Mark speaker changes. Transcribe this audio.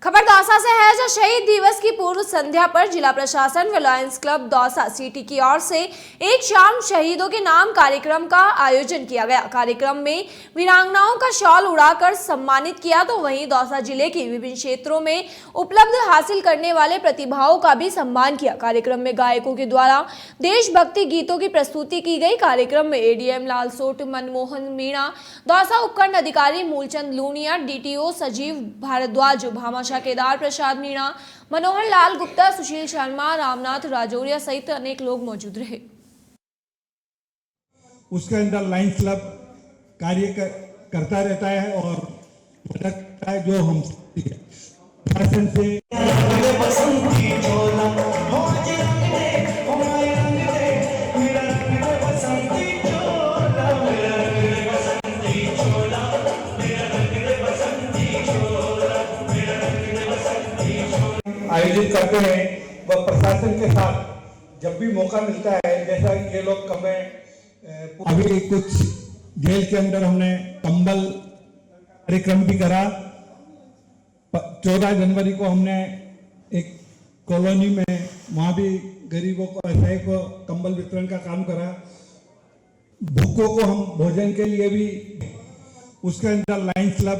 Speaker 1: खबर दौसा से है, जो शहीद दिवस की पूर्व संध्या पर जिला प्रशासन व लायंस क्लब दौसा सिटी की ओर से एक शाम शहीदों के नाम कार्यक्रम का आयोजन किया गया। कार्यक्रम में वीरांगनाओं का शॉल उड़ाकर सम्मानित किया, तो वहीं दौसा जिले के विभिन्न क्षेत्रों में उपलब्ध हासिल करने वाले प्रतिभाओं का भी सम्मान किया। कार्यक्रम में गायकों के द्वारा देशभक्ति गीतों की प्रस्तुति की गई। कार्यक्रम में एडीएम लालसोट मनमोहन मीणा, दौसा उपखंड अधिकारी मूलचंद लूनिया, डीटीओ सजीव भारद्वाज, भामाशाह केदार प्रसाद मीणा, मनोहर लाल गुप्ता, सुशील शर्मा, रामनाथ राजौरिया सहित अनेक लोग मौजूद रहे।
Speaker 2: उसके अंदर लायंस क्लब कार्य करता रहता है और मदद करता है जो हम शासन से आयोजित करते हैं वह प्रशासन के साथ जब भी मौका मिलता है, जैसा ये लोग कमें अभी कुछ जेल के अंदर हमने कंबल कार्यक्रम भी करा। 14 जनवरी को हमने एक कॉलोनी में वहाँ भी गरीबों को असहाय को कंबल वितरण का काम करा। भूखों को हम भोजन के लिए भी उसके अंदर लायंस क्लब